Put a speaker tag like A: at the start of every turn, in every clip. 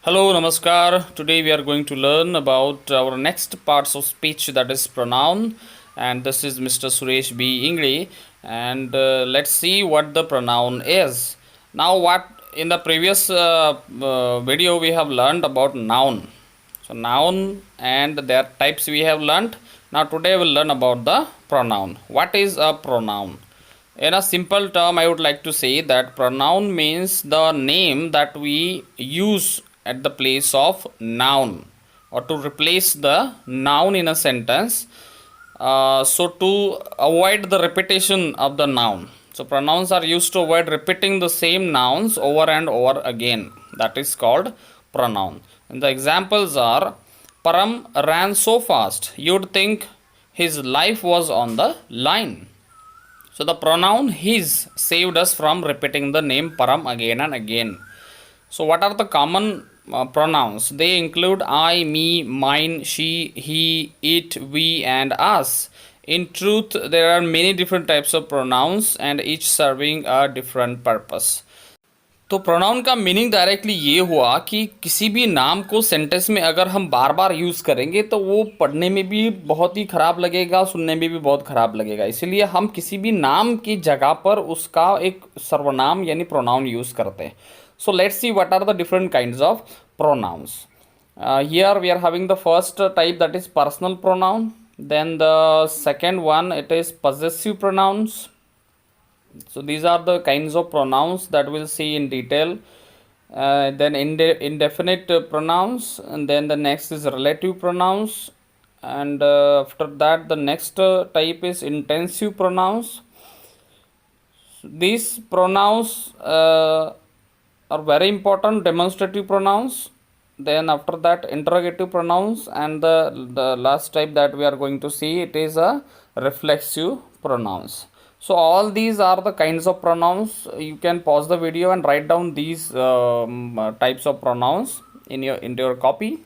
A: Hello, Namaskar. Today we are going to learn about our next parts of speech, that is pronoun. And this is Mr. Suresh B. Ingri. And let's see what the pronoun is. Now, what in the previous video we have learned about noun. So, noun and their types we have learned. Now, today we'll learn about the pronoun. What is a pronoun? In a simple term, I would like to say that pronoun means the name that we use at the place of noun or to replace the noun in a sentence. So, to avoid the repetition of the noun. So, pronouns are used to avoid repeating the same nouns over and over again. That is called pronoun. And the examples are Param ran so fast, you'd think his life was on the line. So the pronoun his saved us from repeating the name Param again and again. So what are the common pronouns? They include I, me, mine, she, he, it, we and us. In truth, there are many different types of pronouns and each serving a different purpose. तो pronoun का meaning directly ये हुआ कि किसी भी नाम को sentence में अगर हम बार बार यूज़ करेंगे तो वो पढ़ने में भी बहुत ही ख़राब लगेगा, सुनने में भी बहुत ख़राब लगेगा। इसीलिए हम किसी भी नाम की जगह पर उसका एक सर्वनाम यानी प्रोनाउन यूज़ करते हैं। So let's see what are the different kinds of pronouns. Here we are having the first type, that is personal pronoun. Then the second one, it is possessive pronouns. So these are the kinds of pronouns that we'll see in detail. Then indefinite pronouns, and then the next is relative pronouns, and after that the next type is intensive pronouns. These pronouns are very important. Demonstrative pronouns, then after that interrogative pronouns, and the last type that we are going to see, it is a reflexive pronouns. So all these are the kinds of pronouns. You can pause the video and write down these types of pronouns in your copy.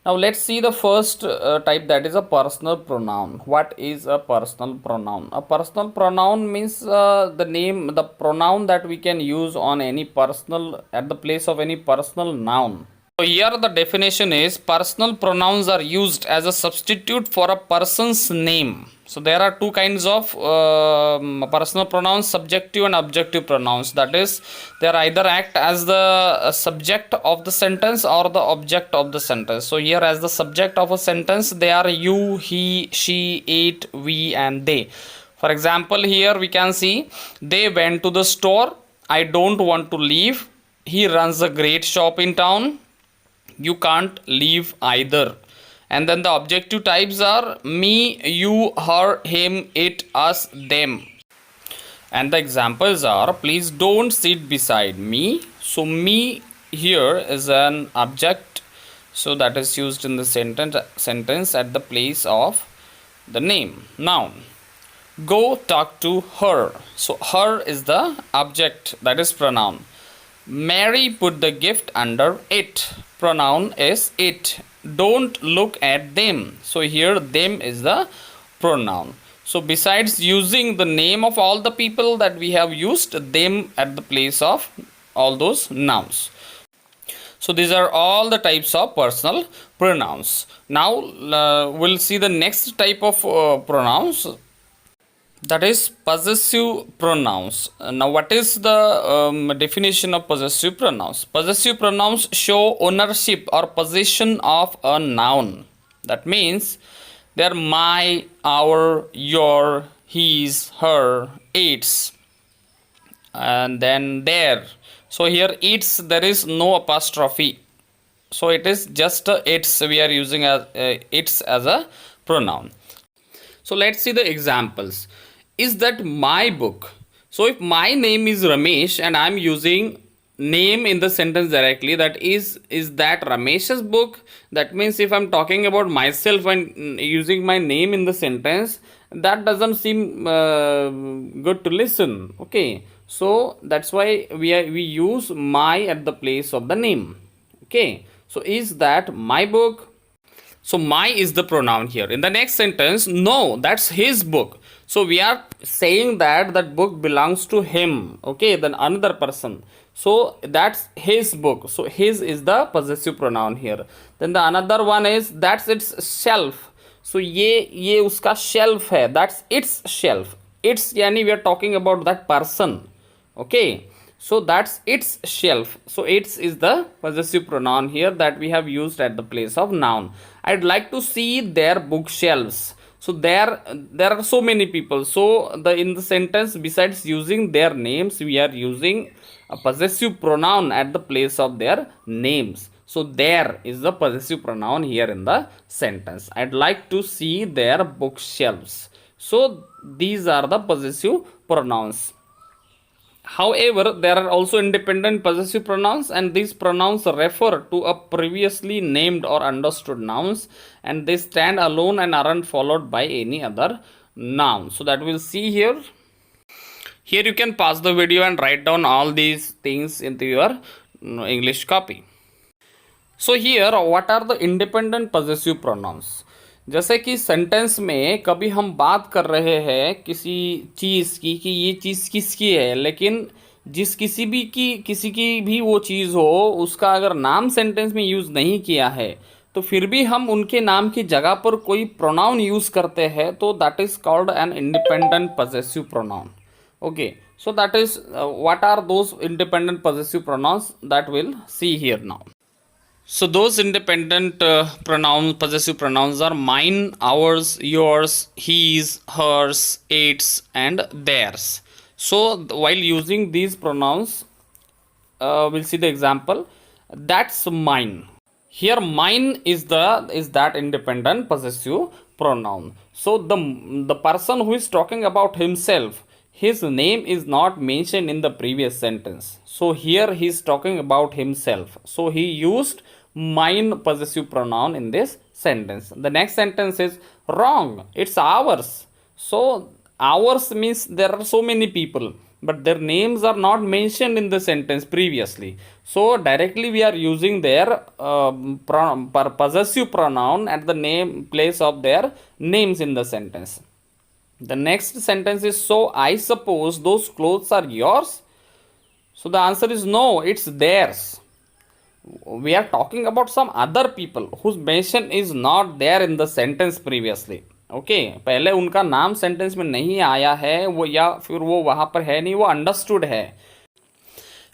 A: Now let's see the first type, that is a personal pronoun. What is a personal pronoun? A personal pronoun means the pronoun that we can use on any personal, at the place of any personal noun. So here the definition is personal pronouns are used as a substitute for a person's name. So there are two kinds of personal pronouns, subjective and objective pronouns. That is, they are either act as the subject of the sentence or the object of the sentence. So here as the subject of a sentence, they are you, he, she, it, we and they. For example, here we can see they went to the store. I don't want to leave. He runs a great shop in town. You can't leave either. And then the objective types are me, you, her, him, it, us, them. And the examples are please don't sit beside me. So me here is an object, so that is used in the sentence at the place of the name, noun. Go talk to her. So her is the object, that is pronoun. Mary put the gift under it. Pronoun is it. Don't look at them. So here them is the pronoun. So besides using the name of all the people that we have used them at the place of all those nouns. So these are all the types of personal pronouns. Now we'll see the next type of pronouns, that is possessive pronouns. Now what is the definition of possessive pronouns? Possessive pronouns show ownership or possession of a noun. That means they are my, our, your, his, her, its, and then their. So here its, there is no apostrophe, so it is just its. We are using as its as a pronoun. So let's see the examples. Is that my book? So if my name is Ramesh and I'm using name in the sentence directly, that is that Ramesh's book? That means if I'm talking about myself and using my name in the sentence, that doesn't seem good to listen. Okay, so that's why we use my at the place of the name. Okay, so is that my book? So my is the pronoun here. In the next sentence, no, that's his book. So we are saying that that book belongs to him. Okay, then another person. So that's his book. So his is the possessive pronoun here. Then the another one is that's its shelf. So ये उसका shelf है. That's its shelf. Its यानी we are talking about that person. Okay. So that's its shelf. So its is the possessive pronoun here that we have used at the place of noun. I'd like to see their bookshelves. So there are so many people. So in the sentence, besides using their names, we are using a possessive pronoun at the place of their names. So there is the possessive pronoun here in the sentence. I'd like to see their bookshelves. So these are the possessive pronouns. However, there are also independent possessive pronouns, and these pronouns refer to a previously named or understood nouns, and they stand alone and aren't followed by any other noun. So that we'll see here. Here you can pause the video and write down all these things into your English copy. So here, what are the independent possessive pronouns? जैसे कि sentence में कभी हम बात कर रहे हैं किसी चीज़ की कि ये चीज़ किसकी है, लेकिन किसी की भी वो चीज़ हो, उसका अगर नाम सेंटेंस में यूज़ नहीं किया है तो फिर भी हम उनके नाम की जगह पर कोई प्रोनाउन यूज़ करते हैं, तो that is called an independent possessive pronoun. Okay, so that is what are those independent possessive pronouns that we'll see here now. So those independent possessive pronouns are mine, ours, yours, his, hers, its, and theirs. So while using these pronouns, we'll see the example. That's mine. Here, mine is that independent possessive pronoun. So the person who is talking about himself, his name is not mentioned in the previous sentence. So here he is talking about himself. So he used mine possessive pronoun in this sentence. The next sentence is wrong. It's ours. So ours means there are so many people, but their names are not mentioned in the sentence previously. So directly we are using their possessive pronoun at the name place of their names in the sentence. The next sentence is, so I suppose those clothes are yours. So the answer is no, it's theirs. We are talking about some other people whose mention is not there in the sentence previously. Okay पहले उनका नाम sentence में नहीं आया है वो, या फिर वो वहाँ पर है नहीं, वो अंडरस्टूड है.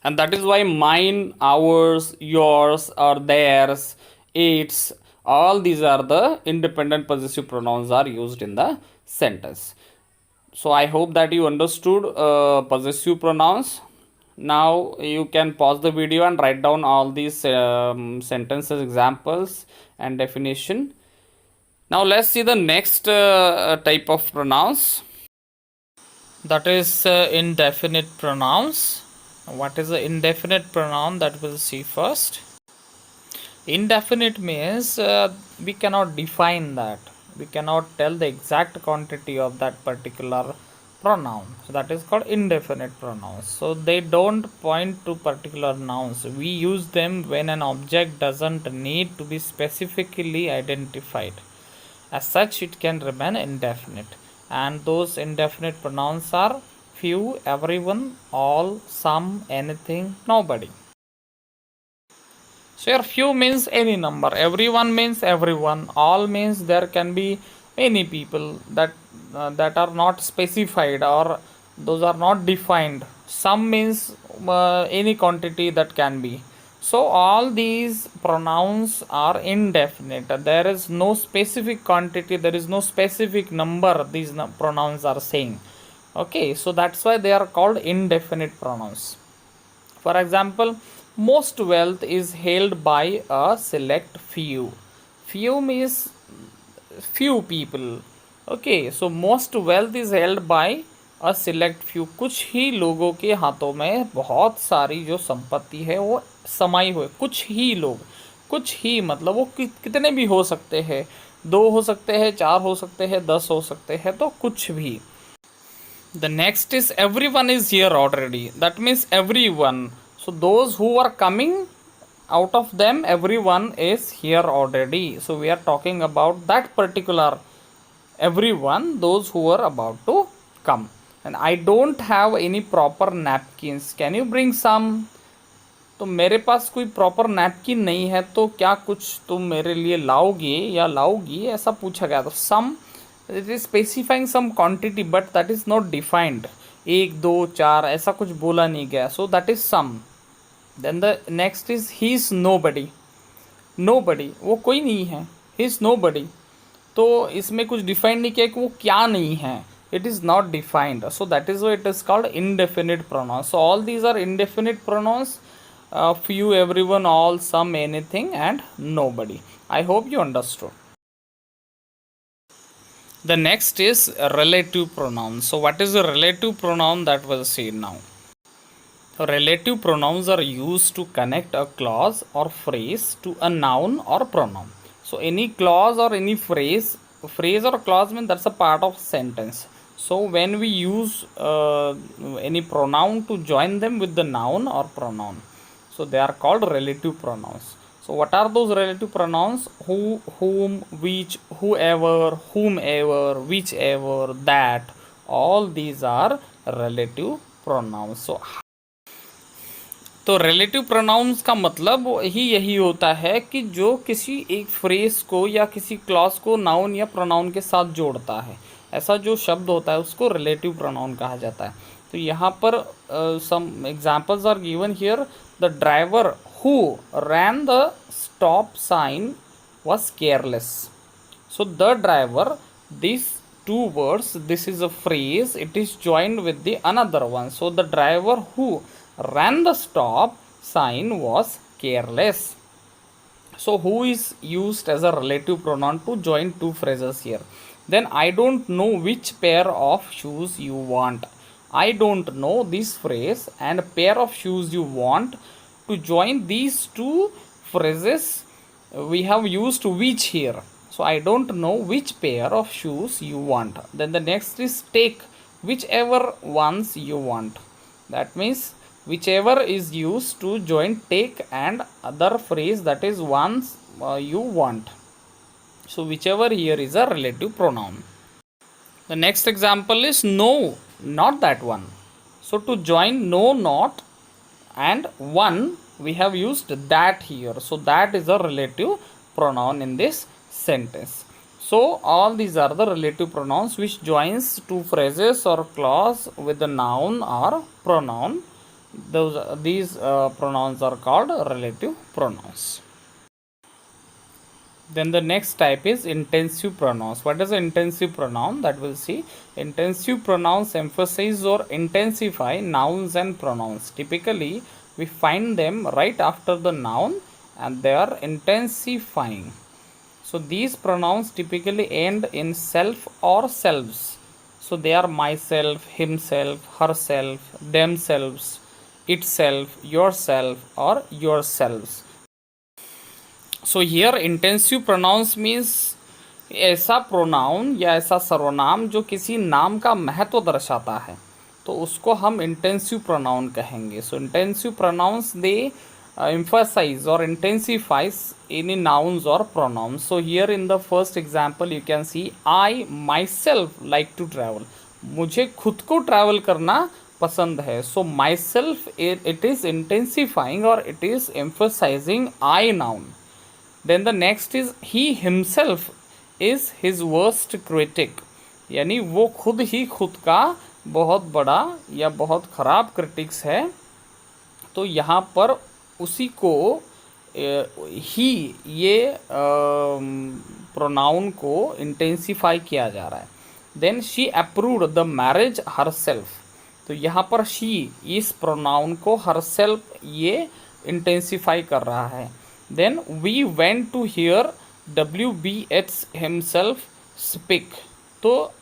A: And that is why mine, ours, yours, or theirs, its, all these are the independent possessive pronouns are used in the sentence. So I hope that you understood possessive pronouns. Now you can pause the video and write down all these sentences, examples, and definition. Now let's see the next type of pronouns. That is indefinite pronouns. What is the indefinite pronoun? That we'll see first. Indefinite means we cannot define that. We cannot tell the exact quantity of that particular pronoun. So that is called indefinite pronouns. So they don't point to particular nouns. We use them when an object doesn't need to be specifically identified. As such, it can remain indefinite. And those indefinite pronouns are few, everyone, all, some, anything, nobody. So here few means any number, everyone means everyone, all means there can be many people that are not specified or those are not defined. Some means any quantity that can be. So all these pronouns are indefinite. There is no specific quantity, there is no specific number these pronouns are saying. Okay, so that's why they are called indefinite pronouns. For example, most wealth is held by a select few. Few means few people. Okay, so most wealth is held by a select few. कुछ ही लोगों के हाथों में बहुत सारी जो संपत्ति है वो समाई हुई. कुछ ही लोग, कुछ ही मतलब वो कितने भी हो सकते हैं, 2 हो सकते हैं, 4 हो सकते हैं, 10 हो सकते हैं, तो कुछ भी. The next is everyone is here already. That means everyone. So those who are coming, out of them everyone is here already. So we are talking about that particular everyone, those who are about to come. And I don't have any proper napkins. Can you bring some? तो मेरे पास कोई proper napkin नहीं है, तो क्या कुछ तुम मेरे लिए लाओगे या लाओगी, ऐसा पूछा गया। तो some, it is specifying some quantity but that is not defined, एक दो चार ऐसा कुछ बोला नहीं गया, so that is some. Then the next is he is nobody. Nobody, वो कोई नहीं है, ही इज नो बडी। तो इसमें कुछ डिफाइंड नहीं किया कि वो क्या नहीं है, it is not defined, so that is why it is called indefinite pronouns. So all these are indefinite pronouns, few, everyone, all, some, anything and nobody. I hope you understood. The next is relative pronouns. So what is a relative pronoun, that we'll see now. Relative pronouns are used to connect a clause or phrase to a noun or pronoun. So any clause or any phrase or clause means that's a part of sentence. So when we use any pronoun to join them with the noun or pronoun, so they are called relative pronouns. So what are those relative pronouns? Who, whom, which, whoever, whomever, whichever, that, all these are relative pronouns. तो relative pronouns का मतलब ही यही होता है कि जो किसी एक फ्रेज को या किसी क्लॉज को नाउन या प्रोनाउन के साथ जोड़ता है, ऐसा जो शब्द होता है उसको रिलेटिव प्रोनाउन कहा जाता है। तो यहाँ पर some examples are given here. The driver who ran the stop sign was careless. So the driver, these two words, this is a phrase, it is joined with the another one. So the driver who ran the stop sign was careless. So who is used as a relative pronoun to join two phrases here. Then I don't know which pair of shoes you want. I don't know this phrase and pair of shoes you want. To join these two phrases we have used which here. So I don't know which pair of shoes you want. Then the next is take whichever ones you want. That means whichever is used to join take and other phrase, that is ones you want. So whichever here is a relative pronoun. The next example is no, not that one. So to join no, not and one, we have used that here. So that is a relative pronoun in this sentence. So all these are the relative pronouns which joins two phrases or clause with the noun or pronoun. These pronouns are called relative pronouns. Then the next type is intensive pronouns. What is an intensive pronoun? That we'll see. Intensive pronouns emphasize or intensify nouns and pronouns. Typically we find them right after the noun and they are intensifying. So these pronouns typically end in self or selves. So they are myself, himself, herself, themselves, itself, yourself or yourselves. So here intensive pronouns means ऐसा pronoun या ऐसा सर्वनाम जो किसी नाम का महत्व दर्शाता है, तो उसको हम इंटेंसिव प्रोनाउन कहेंगे. So intensive pronouns they emphasize or intensifies any nouns or pronouns. So here in the first example you can see I myself like to travel. मुझे खुद को ट्रैवल करना पसंद है. So myself it is intensifying और it is emphasizing I noun. Then the next is he himself is his worst critic. यानी वो खुद ही खुद का बहुत बड़ा या बहुत ख़राब क्रिटिक्स है. तो यहाँ पर उसी को ही ये प्रोनाउन को इंटेंसिफाई किया जा रहा है. Then she approved the marriage herself. तो यहाँ पर शी इस प्रोनाउन को हर सेल्फ ये इंटेंसिफाई कर रहा है. Then we went to hear WBH himself speak. तो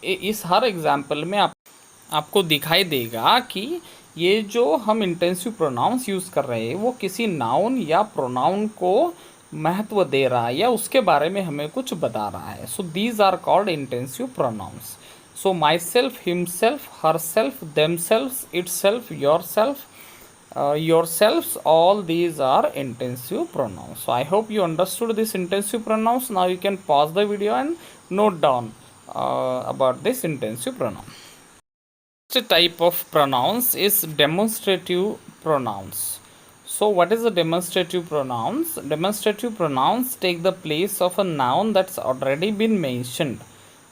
A: इस हर एग्जाम्पल में आपको दिखाई देगा कि ये जो हम इंटेंसिव प्रोनाउंस यूज़ कर रहे हैं वो किसी नाउन या प्रोनाउन को महत्व दे रहा है या उसके बारे में हमें कुछ बता रहा है. So these are called intensive pronouns. So myself, himself, herself, themselves, itself, yourself, yourselves, all these are intensive pronouns. So I hope you understood this intensive pronouns. Now you can pause the video and note down about this intensive pronoun. Next type of pronouns is demonstrative pronouns. So what is the demonstrative pronouns? Demonstrative pronouns take the place of a noun that's already been mentioned.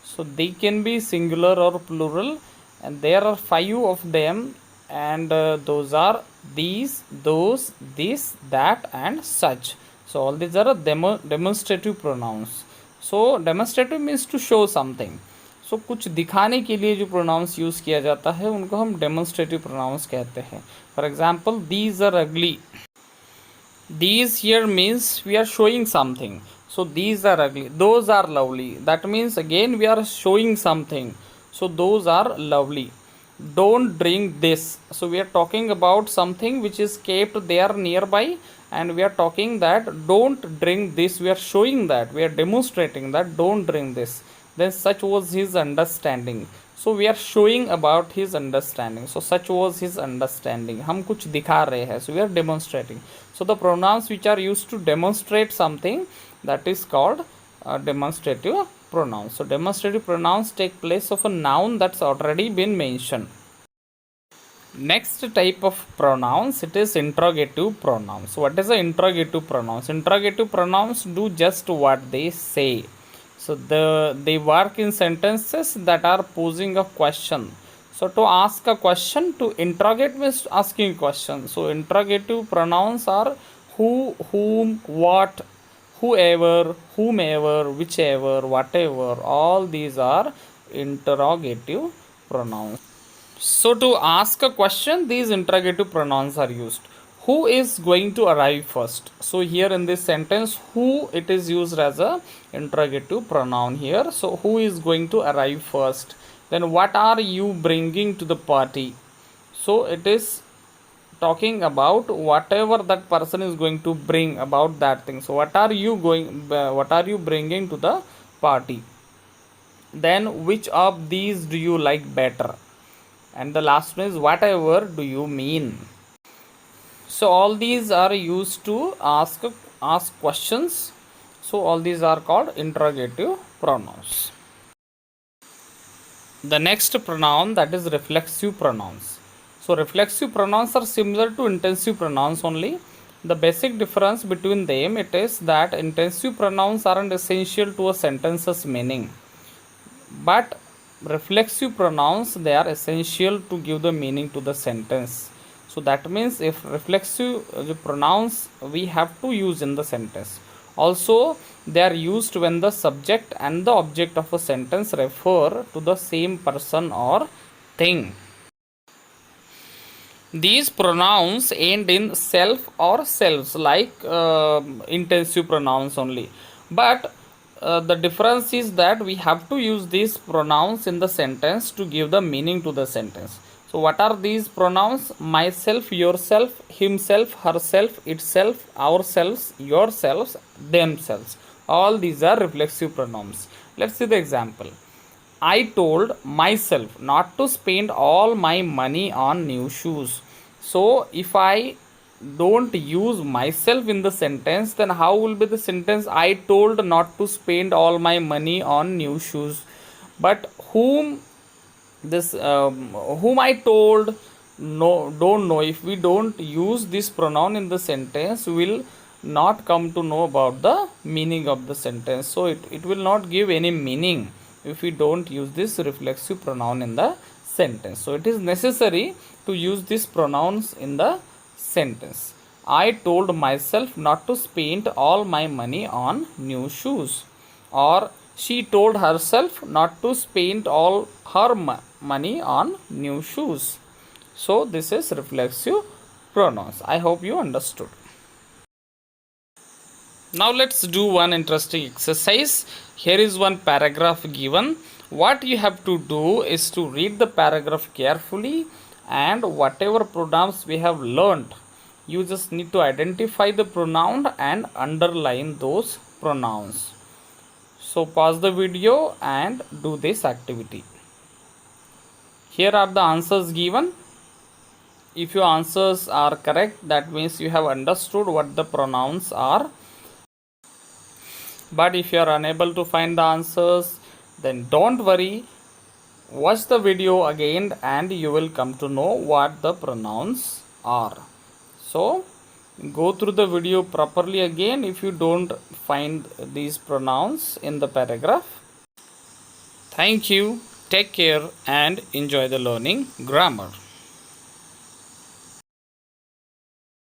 A: So they can be singular or plural, and there are 5 of them, and those are these, those, this, that, and such. So all these are demonstrative pronouns. So demonstrative means to show something. So कुछ दिखाने के लिए जो pronounce use किया जाता है उनको हम डेमोन्स्ट्रेटिव प्रोनाउंस कहते हैं. For example, these are ugly. These here means we are showing something. So these are ugly. Those are lovely. That means again we are showing something. So those are lovely. Don't drink this. So we are talking about something which is kept there nearby, and we are talking that don't drink this. We are showing that. We are demonstrating that don't drink this. Then such was his understanding. So we are showing about his understanding. So such was his understanding. हम कुछ दिखा रहे हैं. So we are demonstrating. So the pronouns which are used to demonstrate something, that is called demonstrative pronouns. So demonstrative pronouns take place of a noun that's already been mentioned. Next type of pronouns, it is interrogative pronouns. So what is the interrogative pronouns? Interrogative pronouns do just what they say. So they work in sentences that are posing a question. So to ask a question, to interrogate means asking question. So interrogative pronouns are who, whom, what, whoever, whomever, whichever, whatever. All these are interrogative pronouns. So to ask a question, these interrogative pronouns are used. Who is going to arrive first? So here in this sentence, who, it is used as a interrogative pronoun here. So who is going to arrive first? Then what are you bringing to the party? So it is talking about whatever that person is going to bring, about that thing. So what are you bringing to the party? Then which of these do you like better? And the last one is whatever do you mean? So all these are used to ask questions. So all these are called interrogative pronouns. The next pronoun, that is reflexive pronouns. So reflexive pronouns are similar to intensive pronouns only. The basic difference between them, it is that intensive pronouns aren't essential to a sentence's meaning, but reflexive pronouns, they are essential to give the meaning to the sentence. So that means if reflexive pronouns we have to use in the sentence. Also they are used when the subject and the object of a sentence refer to the same person or thing. These pronouns end in self or selves, like intensive pronouns only. But the difference is that we have to use these pronouns in the sentence to give the meaning to the sentence. So what are these pronouns? Myself, yourself, himself, herself, itself, ourselves, yourselves, themselves. All these are reflexive pronouns. Let's see the example. I told myself not to spend all my money on new shoes. So if I don't use myself in the sentence, then how will be the sentence? I told not to spend all my money on new shoes. But whom I told, no, don't know. If we don't use this pronoun in the sentence, we will not come to know about the meaning of the sentence. So it will not give any meaning if we don't use this reflexive pronoun in the sentence. So it is necessary to use these pronouns in the sentence. I told myself not to spend all my money on new shoes. Or she told herself not to spend all her money on new shoes. So this is reflexive pronouns. I hope you understood. Now let's do one interesting exercise. Here is one paragraph given. What you have to do is to read the paragraph carefully, and whatever pronouns we have learned, you just need to identify the pronoun and underline those pronouns. So pause the video and do this activity. Here are the answers given. If your answers are correct, that means you have understood what the pronouns are. But if you are unable to find the answers, then don't worry. Watch the video again and you will come to know what the pronouns are. So Go through the video properly again if you don't find these pronouns in the paragraph. Thank you, take care, and enjoy the learning grammar.